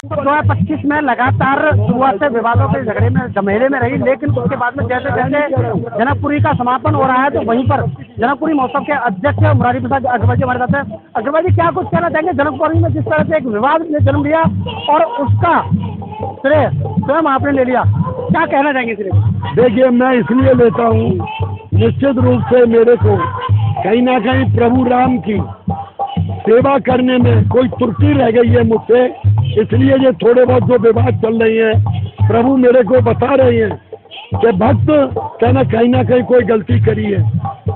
2025 में लगातार शुरुआत से विवादों के झगड़े में गमेरे में रही, लेकिन उसके बाद में जैसे जैसे जनकपुरी का समापन हो रहा है तो वहीं पर जनकपुरी महोत्सव के अध्यक्ष मुरारी प्रसाद अग्रवाल जी हमारे साथ हैं। अग्रवाल जी, क्या कुछ कहना चाहेंगे जनकपुरी में जिस तरह से एक विवाद ने जन्म लिया और उसका श्रेय स्वयं आपने ले लिया, क्या कहना चाहेंगे इसलिए? देखिए, मैं इसलिए लेता हूँ, निश्चित रूप से मेरे को कहीं ना कहीं प्रभु राम की सेवा करने में कोई त्रुटि रह गई है मुझसे, इसलिए ये थोड़े बहुत जो विवाद चल रही है, प्रभु मेरे को बता रहे हैं कि भक्त कहना कहीं ना कहीं कोई गलती करी है,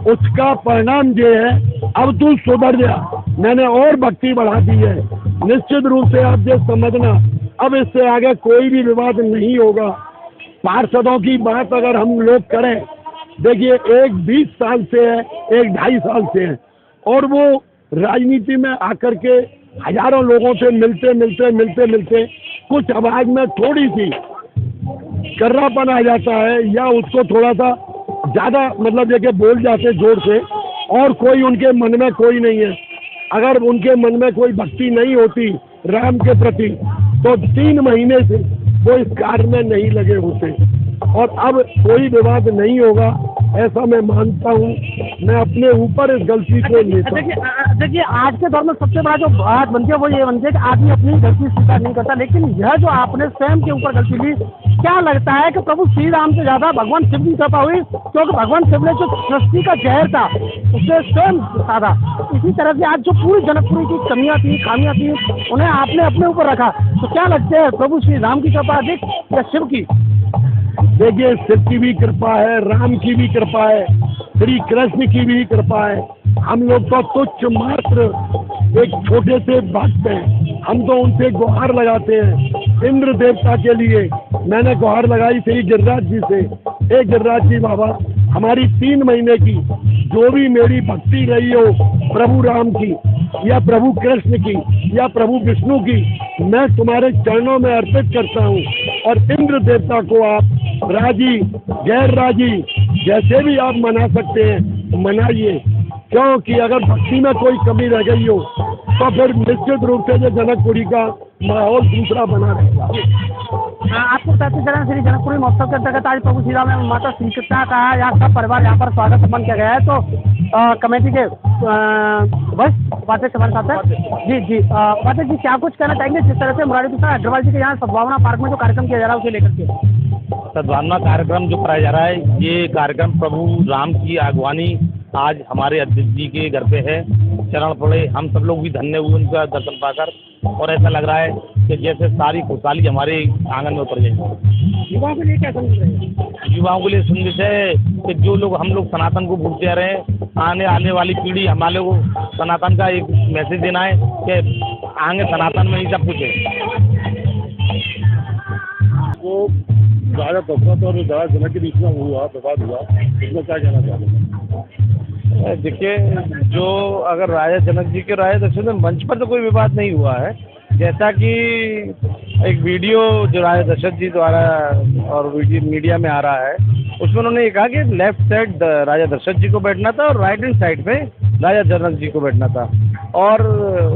उसका परिणाम ये है अब तू सुधर जा, मैंने और भक्ति बढ़ा दी है। निश्चित रूप से आप ये समझना, अब इससे आगे कोई भी विवाद नहीं होगा। पार्षदों की बात अगर हम लोग करें, देखिए एक 20 साल से है, एक 2.5 साल से है, और वो राजनीति में आकर के हजारों लोगों से मिलते कुछ आवाज में थोड़ी सी कर्रापन आ जाता है या उसको थोड़ा सा ज्यादा मतलब देखिए बोल जाते जोर से, और कोई उनके मन में कोई नहीं है। अगर उनके मन में कोई भक्ति नहीं होती राम के प्रति तो 3 महीने से वो इस कार्य में नहीं लगे होते, और अब कोई विवाद नहीं होगा ऐसा मैं मानता हूँ। मैं अपने ऊपर इस गलती को लेता हूँ। देखिए आज के दौर में सबसे बड़ा जो बात बनती है वो ये बनती है कि आदमी अपनी गलती स्वीकार नहीं करता, लेकिन यह जो आपने स्वयं के ऊपर गलती ली, क्या लगता है कि प्रभु श्री राम से ज्यादा भगवान शिव की कृपा हुई, क्योंकि भगवान शिव ने जो सृष्टि का जहर था उसे स्वयं साधा। इसी तरह से आज जो पूरी जनकपुरी की कमियां थी, खामियां थी, उन्हें आपने अपने ऊपर रखा, तो क्या लगता है प्रभु श्री राम की कृपा अधिक या शिव की? देखिए, शिव की भी कृपा है, राम की भी कृपा है, श्री कृष्ण की भी कृपा है। हम लोग तो तुच्छ मात्र एक छोटे से भक्त हैं, हम तो उनसे गुहार लगाते हैं। इंद्र देवता के लिए मैंने गुहार लगाई श्री गिरिराज जी से, हे गिरिराज जी बाबा, हमारी 3 महीने की जो भी मेरी भक्ति रही हो प्रभु राम की या प्रभु कृष्ण की या प्रभु विष्णु की, मैं तुम्हारे चरणों में अर्पित करता हूँ। और इंद्र देवता को आप राजी गैर राजी जैसे भी आप मना सकते हैं मनाइए, क्योंकि अगर भक्ति में कोई कमी रह गई हो तो फिर निश्चित रूप से जनकपुरी का माहौल दूसरा बना रहेगा। आपको बताते चलें, श्री जनकपुरी महोत्सव के अंतर्गत आज प्रभु श्री राम एवं माता सीता का यहाँ सब परिवार यहाँ पर स्वागत सम्मान किया गया है, तो कमेटी के बस बातें हमारे साथ है। जी बातें जी, क्या कुछ कहना चाहेंगे जिस तरह से मुरारी प्रसाद अग्रवाल जी के यहाँ सद्भावना पार्क में जो कार्यक्रम किया जा रहा है उसे लेकर के? सद्भावना कार्यक्रम जो कराया जा रहा है, ये कार्यक्रम प्रभु राम की आगवानी आज हमारे अध्यक्ष जी के घर पे है, चरण पड़े, हम सब लोग भी धन्य हुए उनका दर्शन पाकर, और ऐसा लग रहा है कि जैसे सारी खुशहाली हमारे आंगन में उतर गई। युवाओं के लिए क्या संदेश है? युवाओं के लिए संदेश है कि जो लोग हम लोग सनातन को भूलते आ रहे हैं, आने वाली पीढ़ी हमारे को सनातन का एक मैसेज देना है कि आगे सनातन में ही सब कुछ है। वो राजा दशरथ और राजा जनक के बीच में विवाद हुआ, इसमें क्या कहना चाहते हैं? देखिए, जो अगर राजा जनक जी के राजा दशरथ मंच पर तो कोई विवाद नहीं हुआ है, जैसा कि एक वीडियो जो राजा दशरथ जी द्वारा और मीडिया में आ रहा है, उसमें उन्होंने ये कहा कि लेफ्ट साइड राजा दशरथ जी को बैठना था और राइट हैंड साइड पे राजा जनक जी को बैठना था, और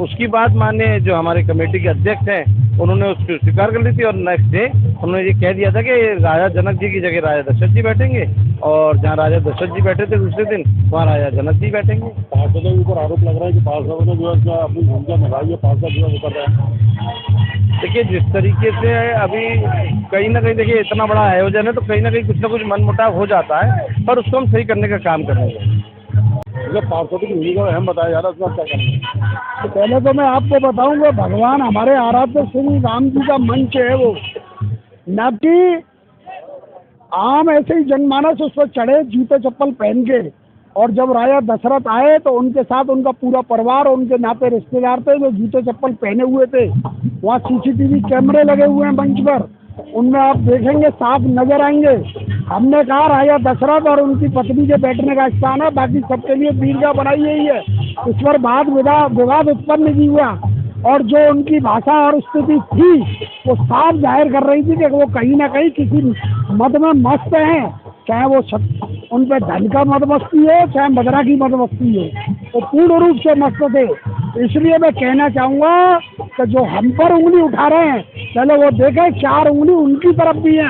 उसकी बात माने जो हमारे कमेटी के अध्यक्ष हैं उन्होंने उसको स्वीकार कर ली थी, और नेक्स्ट डे उन्होंने ये कह दिया था कि राजा जनक जी की जगह राजा दशरथ जी बैठेंगे, और जहाँ राजा दशरथ जी बैठे थे दूसरे दिन वहाँ राजा जनक जी बैठेंगे। पार्षदों के ऊपर आरोप लग रहा है कि पार्षदों ने जो है अपनी भूमिका निभाई है, पार्षद जो है कर रहे हैं। देखिए, जिस तरीके से अभी कहीं ना कहीं देखिए इतना बड़ा आयोजन है तो कहीं ना कहीं कुछ ना कुछ मनमुटाव हो जाता है, पर उसको हम सही करने का काम कर रहे हैं। पार्षदों की भूमिका अहम बताया जा रहा है, उसमें क्या करना है? तो पहले तो मैं आपको बताऊंगा, भगवान हमारे आराध्य श्री राम जी का मंच है वो, न कि आम ऐसे ही जनमानस उस पर चढ़े जूते चप्पल पहन के। और जब राजा दशरथ आए तो उनके साथ उनका पूरा परिवार और उनके नाते रिश्तेदार थे जो जूते चप्पल पहने हुए थे। वहाँ CCTV कैमरे लगे हुए हैं मंच पर, उनमें आप देखेंगे साफ नजर आएंगे। हमने कहा राजा दशरथ और उनकी पत्नी के बैठने का स्थान है, बाकी सबके लिए दीर्घा बनाई गई है। इस पर विवाद उत्पन्न नहीं हुआ, और जो उनकी भाषा और स्थिति थी वो साफ जाहिर कर रही थी कि वो कहीं ना कहीं किसी मद में मस्त हैं, चाहे वो उन पर धन का मद मस्ती हो चाहे मदरा की मद मस्ती हो, वो पूर्ण रूप से मस्त थे। इसलिए मैं कहना चाहूँगा कि जो हम पर उंगली उठा रहे हैं पहले वो देखें 4 उंगली उनकी तरफ भी है,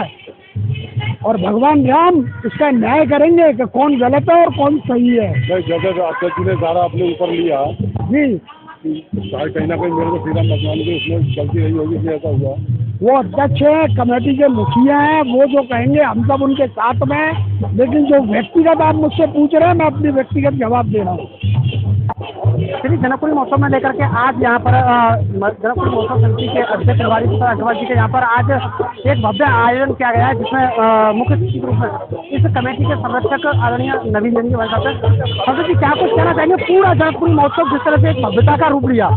और भगवान राम इसका न्याय करेंगे कि कौन गलत है और कौन सही है। जैसे अध्यक्ष जी ने सारा अपने ऊपर लिया जी, कहीं ना कहीं मेरे को श्री राम भगवान की उसमें गलती रही होगी कि ऐसा हुआ। वो अध्यक्ष है, कमेटी के मुखिया हैं, वो जो कहेंगे हम सब उनके साथ में हैं। लेकिन जो व्यक्तिगत आप मुझसे पूछ रहे हैं, मैं अपनी व्यक्तिगत जवाब दे रहा हूँ। श्री जनकपुरी महोत्सव में लेकर के आज यहाँ पर जनकपुरी महोत्सव समिति के अध्यक्ष तिवारी अग्रवाल जी के यहाँ पर आज एक भव्य आयोजन किया गया है, जिसमें मुख्य अतिथि के रूप में इस कमेटी के संरक्षक आदरणीय नवीन जैन जी हमारे साथ हैं। संजय जी, क्या कुछ कहना चाहेंगे? पूरा जनकपुरी महोत्सव जिस तरह से एक भव्यता का रूप लिया,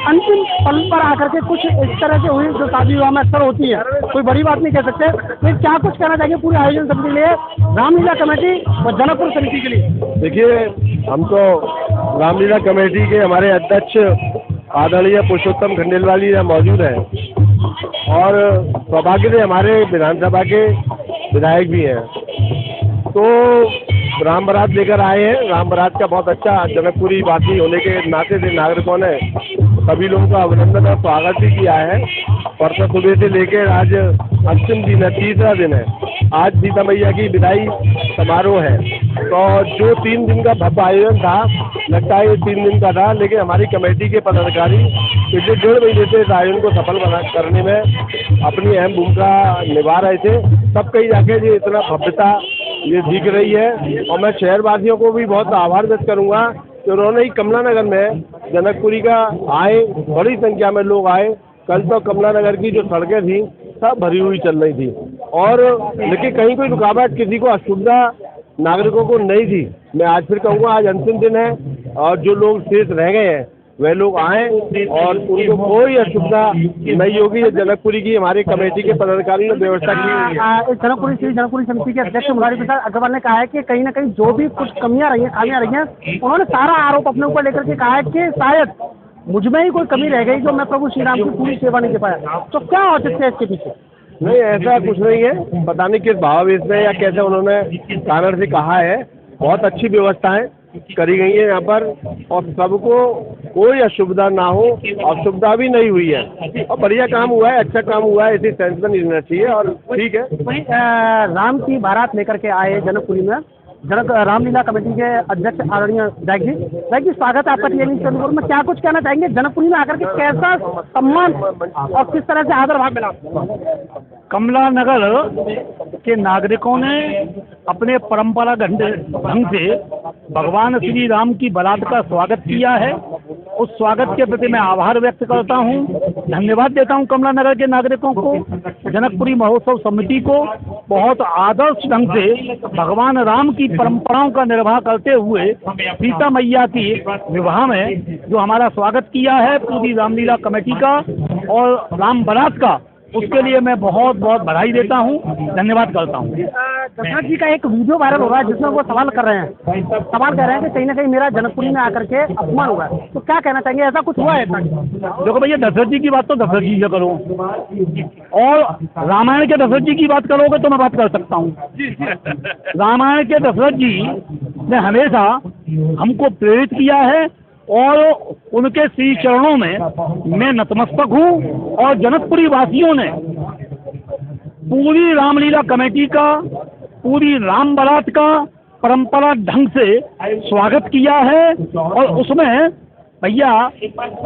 अंतिम पल पर आकर के कुछ इस तरह से हुई जो शादी विवाह में अक्सर होती है, कोई बड़ी बात नहीं कह सकते, लेकिन क्या कुछ कहना चाहेंगे पूरे आयोजन समिति के लिए, रामलीला कमेटी और जनकपुर समिति के लिए? देखिए, हम तो रामलीला कमेटी के हमारे अध्यक्ष आदरणीय पुरुषोत्तम खंडेलवाल जी मौजूद हैं, और सौभाग्य से हमारे विधानसभा के विधायक भी हैं। तो राम बारात लेकर आए हैं। राम बारात का बहुत अच्छा जनकपुरी वासी होने के नाते से नागरिकों ने सभी लोगों का अभिनंदन और स्वागत भी किया है। परसों सुबह से लेकर आज अंतिम दिन है, तीसरा दिन है। आज सीता मैया की विदाई समारोह है। तो जो 3 दिन का भव्य आयोजन था, लगता है ये 3 दिन का था, लेकिन हमारी कमेटी के पदाधिकारी पिछले 1.5 महीने से इस आयोजन को सफल करने में अपनी अहम भूमिका निभा रहे थे। तब कहीं जाके ये इतना भव्यता ये दिख रही है। और मैं शहरवासियों को भी बहुत आभार व्यक्त करूंगा कि उन्होंने ही कमला नगर में जनकपुरी का आए, बड़ी संख्या में लोग आए। कल तो कमला नगर की जो सड़कें थी सब भरी हुई चल रही थी, और लेकिन कहीं कोई रुकावट, किसी को असुविधा नागरिकों को नहीं थी। मैं आज फिर कहूँगा, आज अंतिम दिन है, और जो लोग शेष रह गए हैं वे लोग आए और उनको कोई असुविधा नहीं होगी। ये जनकपुरी की हमारी कमेटी के पदाधिकारी ने व्यवस्था की हुई है। जनकपुरी समिति के अध्यक्ष मुरारी प्रसाद अग्रवाल ने कहा है कि कहीं ना कहीं जो भी कुछ कमियां रही हैं, खामियां रही हैं, उन्होंने सारा आरोप अपने ऊपर लेकर के कहा है कि शायद मुझ में ही कोई कमी रह गई जो मैं प्रभु श्री राम की पूरी सेवा नहीं दे पाया। तो क्या औचित्य है इसके पीछे? नहीं, ऐसा कुछ नहीं है। पता नहीं किस भावावेश में या कैसे उन्होंने कारण से कहा है। बहुत अच्छी व्यवस्थाएं करी गई है यहाँ पर, और सबको कोई असुविधा ना हो, असुविधा भी नहीं हुई है, और बढ़िया काम हुआ है, अच्छा काम हुआ है। इसी सेंस में नहीं रहना चाहिए, और ठीक है। वही राम की बारात लेकर के आए जनकपुरी में रामलीला कमेटी के अध्यक्ष आदरणीय विधायक जी, स्वागत है आपका टीवी चैनल में। क्या कुछ कहना चाहेंगे? जनकपुरी में आकर के कैसा सम्मान और किस तरह से आदर भाव मिला? कमला नगर के नागरिकों ने अपने परंपरागत ढंग से भगवान श्री राम की बारात का स्वागत किया है। उस स्वागत के प्रति मैं आभार व्यक्त करता हूँ, धन्यवाद देता हूँ कमला नगर के नागरिकों को, जनकपुरी महोत्सव समिति को। बहुत आदर्श ढंग से भगवान राम की परंपराओं का निर्वाह करते हुए सीता मैया की विवाह में जो हमारा स्वागत किया है पूरी रामलीला कमेटी का और राम बारात का, उसके लिए मैं बहुत बहुत बधाई देता हूँ, धन्यवाद करता हूँ। दशरथ जी का एक वीडियो वायरल हो रहा है जिसमें वो सवाल कर रहे हैं कि कहीं ना कहीं मेरा जनकपुरी में आकर के अपमान हुआ है। तो क्या कहना चाहेंगे, ऐसा कुछ हुआ है? देखो भैया, दशरथ जी की बात तो दशरथ जी से करो, और रामायण के दशरथ जी की बात करोगे तो मैं बात कर सकता हूँ। रामायण के दशरथ जी ने हमेशा हमको प्रेरित किया है, और उनके श्री चरणों में मैं नतमस्तक हूँ। और जनकपुरी वासियों ने पूरी रामलीला कमेटी का, पूरी राम बारात का परंपरा ढंग से स्वागत किया है। और उसमें भैया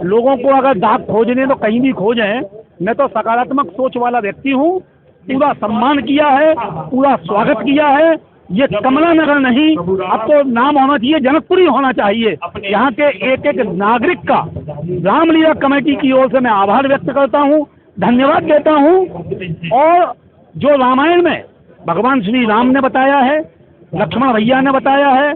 लोगों को अगर दाग खोजने तो कहीं भी खोजें, मैं तो सकारात्मक सोच वाला व्यक्ति हूँ। पूरा सम्मान किया है, पूरा स्वागत किया है। ये कमला नगर नहीं, अब तो नाम होना चाहिए जनकपुरी होना चाहिए। यहाँ के एक एक नागरिक का रामलीला कमेटी की ओर से मैं आभार व्यक्त करता हूँ, धन्यवाद देता हूँ। और जो रामायण में भगवान श्री राम ने बताया है, लक्ष्मण भैया ने बताया है,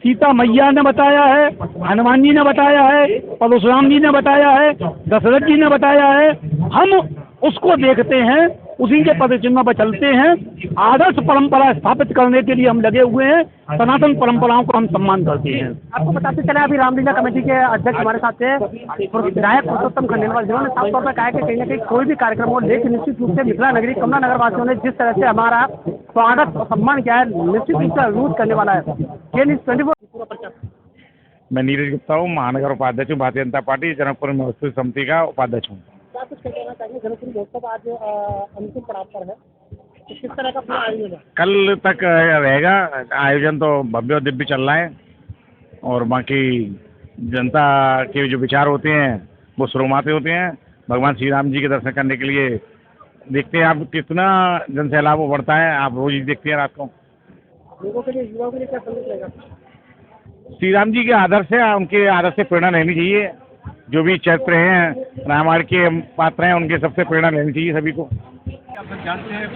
सीता मैया ने बताया है, हनुमान जी ने बताया है, परशुराम जी ने बताया है, दशरथ जी ने बताया है, हम उसको देखते हैं, उसी के पद चिन्ह पर चलते हैं। आदर्श परंपरा स्थापित करने के लिए हम लगे हुए हैं, सनातन परंपराओं को हम सम्मान करते हैं। आपको बताते चले, अभी रामलीला कमेटी के अध्यक्ष हमारे साथ थे विधायक पुरुषोत्तम खंडेलवाल, जिन्होंने साफ तौर पर कहा कि कहीं ना कहीं कोई भी कार्यक्रम हो, लेकिन निश्चित रूप से मिथिला नगरी कमला नगर वासियों ने जिस तरह से हमारा स्वागत और सम्मान किया है, निश्चित रूप से अनुरोध करने वाला है। मैं नीरज गुप्ता हूँ, महानगर उपाध्यक्ष हूँ, भारतीय जनता पार्टी जनकपुर महोत्सव समिति का उपाध्यक्ष हूँ। क्या कुछ कहना चाहिए? जनकपुर महोत्सव आज अंतिम पड़ाव पर है, तो किस तरह का पूरा आयोजन है? कल तक रहेगा आयोजन, तो भव्य और दिव्य चल रहा है और बाकी जनता के जो विचार होते हैं वो शुरुआती होते हैं। भगवान श्री राम जी के दर्शन करने के लिए देखते हैं आप कितना जन सैलाब वो बढ़ता है, आप रोज ही देखते हैं रात को। लोगों के लिए, युवाओं के लिए क्या संदेश रहेगा? श्री राम जी के आदर्श है, उनके आदर्श से प्रेरणा लेनी चाहिए। जो भी चरित्र हैं रामायण के पात्र हैं, उनके सबसे प्रेरणा लेनी चाहिए सभी को। आप सब जानते हैं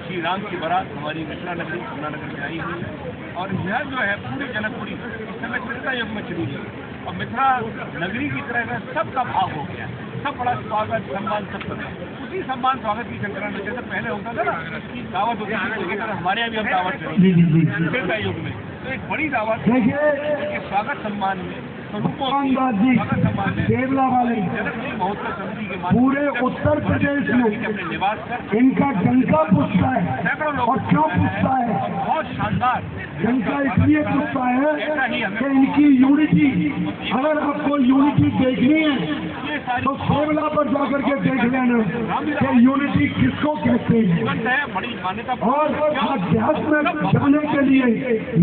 श्री राम की बारात हमारी मिथिला नगरी कमला नगर में आई हुई है और यह जो है पूरी जनकपुरी इस समय त्रेता युग में चली गई और मिथिला नगरी की तरह सबका भाव हो गया, सब बड़ा स्वागत सम्मान सब करते हैं। उसी सम्मान स्वागत की संक्रांति जैसे पहले होता था ना कि दावत होती थी, हमारे यहाँ भी हम दावत करेंगे त्रेता युग में, तो एक बड़ी दावत उनके स्वागत सम्मान में केरला वाले पूरे उत्तर प्रदेश में इनका डंका पुष्टा है। और क्यों पुष्टा है? बहुत शानदार डंका इसलिए पुष्टा है कि इनकी यूनिटी, अगर आपको यूनिटी देखनी है तो केरला पर जाकर के देख लेना कि यूनिटी किसको कहते हैं। बड़ी मान्यता। और अध्यात्म में जाने के लिए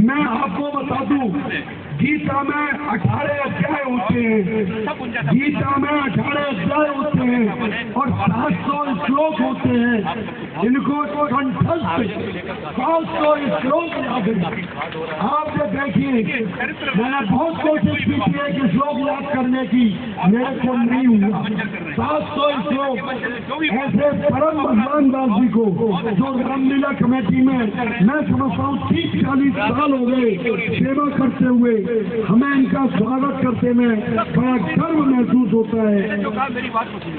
मैं आपको बता दूं, गीता में 18 अध्याय होते हैं, गीता में 18 अध्याय होते हैं और 700 श्लोक होते हैं। इनको कंठस्थ 700 श्लोक याद है। आप जो देखिए, मैंने बहुत कोशिश की है कि श्लोक याद करने की, मेरे को नहीं हुआ। 700 श्लोक ऐसे परम भगवान दास जी को, जो रामलीला कमेटी में मैं समझता हूँ 30-40 साल हो गए सेवा करते हुए, हमें इनका स्वागत करते में बड़ा गर्व महसूस होता है। जो कहा मेरी बात पूछी,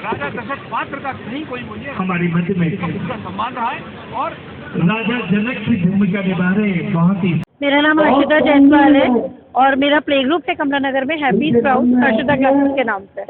राजा दशरथ पात्र का कहीं कोई बोलिए हमारी मध्य में उसका सम्मान रहा है और राजा जनक की भूमिका निभा रहे बहुत ही। मेरा नाम हर्षिता जायसवाल है और मेरा प्ले ग्रुप है कमला नगर में, हैप्पी स्प्राउट हर्षिता क्लासेस के नाम से।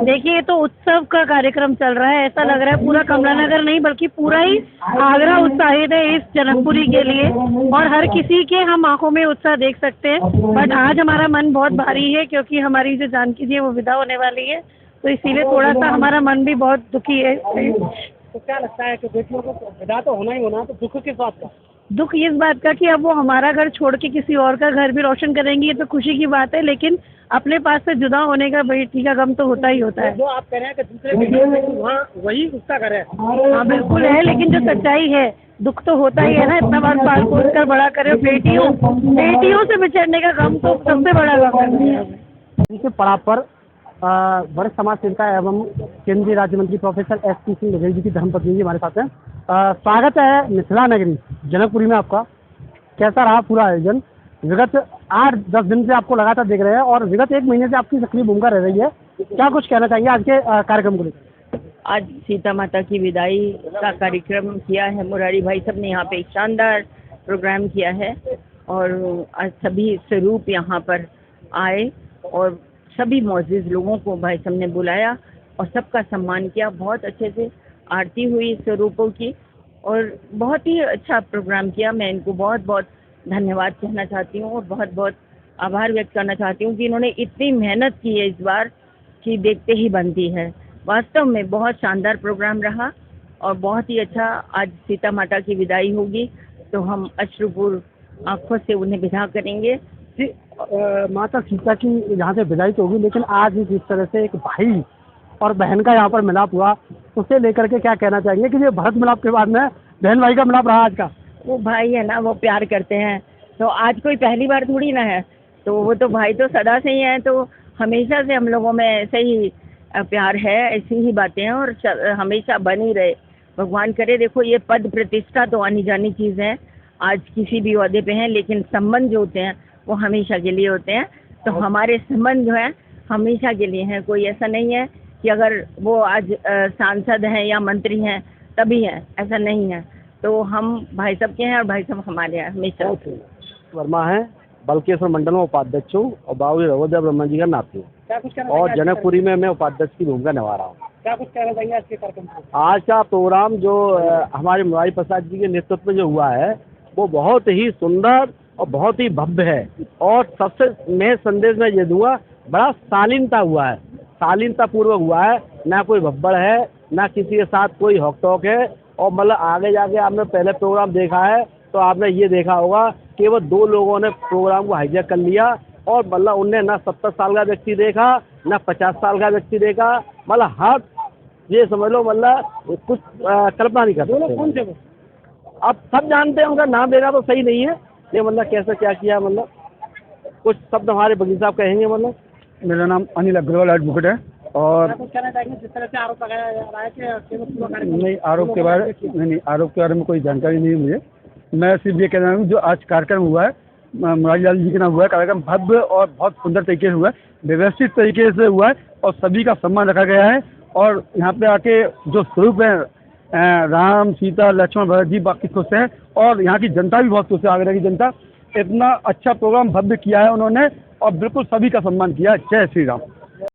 देखिए, तो उत्सव का कार्यक्रम चल रहा है, ऐसा लग रहा है पूरा कमला नगर नहीं बल्कि पूरा ही आगरा उत्साहित है इस जनकपुरी के लिए और हर किसी के हम आंखों में उत्साह देख सकते हैं। बट आज हमारा मन बहुत भारी है क्योंकि हमारी जो जानकी जी है वो विदा होने वाली है, तो इसीलिए थोड़ा सा हमारा मन भी बहुत दुखी है। तो क्या लगता है कि बेटियों को विदा तो होना ही होना, तो दुख किस बात का? दुख इस बात का कि अब वो हमारा घर छोड़ के किसी और का घर भी रोशन करेंगी, ये तो खुशी की बात है, लेकिन अपने पास से जुदा होने का बेटी का गम तो होता ही होता है। जो आप कह रहे हैं कि दूसरे बेटी वहाँ वही उसका घर है। हाँ बिल्कुल है, लेकिन जो सच्चाई है दुख तो होता ही है ना, इतना बार पाल पोस कर बड़ा करे, बेटियों से बिछड़ने का गम तो सबसे बड़ा गम है। इनके पड़ाव पर वरिष्ठ समाज सेविका एवं केंद्रीय राज्य मंत्री प्रोफेसर SP सिंह बघेल जी की धर्मपत्नी जी हमारे साथ हैं। स्वागत है मिथिला नगरी जनकपुरी में आपका। कैसा रहा पूरा आयोजन? विगत 8-10 दिन से आपको लगातार देख रहे हैं और विगत 1 महीने से आपकी सक्रिय भूमिका रह रही है, क्या कुछ कहना चाहिए आज के कार्यक्रम को लेकर? आज सीता माता की विदाई का कार्यक्रम किया है, मुरारी भाई सब ने यहाँ पे एक शानदार प्रोग्राम किया है और आज सभी स्वरूप यहाँ पर आए और सभी मौजूद लोगों को भाई साहब ने बुलाया और सबका सम्मान किया। बहुत अच्छे से आरती हुई स्वरूपों की और बहुत ही अच्छा प्रोग्राम किया। मैं इनको बहुत बहुत धन्यवाद कहना चाहती हूँ और बहुत बहुत आभार व्यक्त करना चाहती हूँ कि इन्होंने इतनी मेहनत की है इस बार कि देखते ही बनती है। वास्तव में बहुत शानदार प्रोग्राम रहा और बहुत ही अच्छा। आज सीता माता की विदाई होगी तो हम अश्रुपूर्ण आँखों से उन्हें विदा करेंगे। माता सीता की यहाँ से विदाई तो होगी, लेकिन आज जिस तरह से एक भाई और बहन का यहाँ पर मिलाप हुआ, उसे लेकर के क्या कहना चाहिए कि ये भरत मिलाप के बाद में बहन भाई का मिलाप रहा आज का? वो भाई है ना, वो प्यार करते हैं, तो आज कोई पहली बार थोड़ी ना है, तो वो तो भाई तो सदा से ही हैं, तो हमेशा से हम लोगों में ऐसे ही प्यार है, ऐसी ही बातें हैं और हमेशा बनी रहे, भगवान करे। देखो ये पद प्रतिष्ठा तो आनी जानी चीज़ है, आज किसी भी ओहदे पे हैं, लेकिन संबंध जो होते हैं वो हमेशा के लिए होते हैं। तो हमारे संबंध जो हैं हमेशा के लिए हैं। कोई ऐसा नहीं है कि अगर वो आज सांसद हैं या मंत्री हैं तभी हैं, ऐसा नहीं है। तो हम भाई साहब के हैं और भाई साहब हमारे हैं हमेशा। वर्मा है, बल्केश्वर मंडल में उपाध्यक्ष हूँ और बाबू रघुदेव ब्रह्मा जी का नाती हूँ और जनकपुरी में मैं उपाध्यक्ष की भूमिका निभा रहा हूँ। क्या कुछ कहना चाहिए आज के कार्यक्रम में? आज का प्रोग्राम जो हमारे मुरारी प्रसाद जी के नेतृत्व में जो हुआ है वो बहुत ही सुंदर और बहुत ही भव्य है। और सबसे मैं संदेश में ये दूंगा, बड़ा शालीनता हुआ है, शालीनता पूर्वक हुआ है, ना कोई भब्बड़ है, ना किसी के साथ कोई हॉक टॉक है। और मतलब आगे जाके आपने पहले प्रोग्राम देखा है तो आपने ये देखा होगा कि वो 2 लोगों ने प्रोग्राम को हाईजैक कर लिया और मतलब उनने ना 70 साल का व्यक्ति देखा, ना 50 साल का व्यक्ति देखा, मतलब हर ये समझ लो मतलब कुछ कल्पना नहीं कर सकते। अब सब जानते हैं, उनका नाम देना तो सही नहीं है, ये मतलब कैसे क्या किया, मतलब कुछ शब्द हमारे वकील साहब कहेंगे। मतलब मेरा नाम अनिल अग्रवाल एडवोकेट है और कहना चाहेंगे जिस तरह से आरोप लगाया जा रहा है कि नहीं, आरोप के बारे में कोई जानकारी नहीं है मुझे। मैं सिर्फ ये कह रहा हूँ जो आज कार्यक्रम हुआ है मुरारी लाल जी के नाम हुआ है, कार्यक्रम भव्य और बहुत सुंदर तरीके से हुआ है, व्यवस्थित तरीके से हुआ है और सभी का सम्मान रखा गया है। और यहाँ पे आके जो स्वरूप है राम सीता लक्ष्मण भरत जी बाकी खुश हैं और यहाँ की जनता भी बहुत खुश है। आगरा की जनता, इतना अच्छा प्रोग्राम भव्य किया है उन्होंने और बिल्कुल सभी का सम्मान किया। जय श्री राम।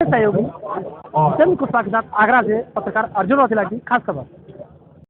सहयोगी चंद कुशवाहा के साथ आगरा से पत्रकार अर्जुन रौतेला की खास खबर।